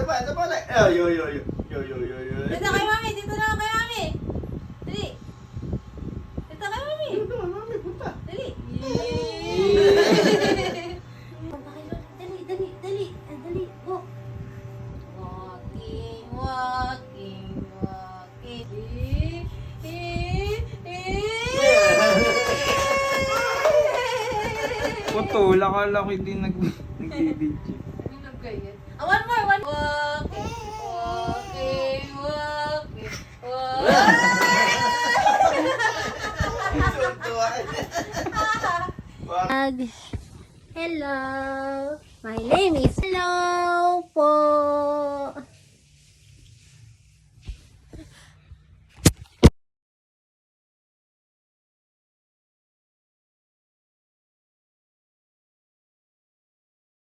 Sabay. Yo. Dito kay mami, dito na kay mami. Dali. Dito kay mami. Dito, mami, punta. Dali. Punta kay Lola. Dali. Dali, go. Walking. Putol, akala ko hindi nag-video. One more. Walking. Hello. My name is Hello po.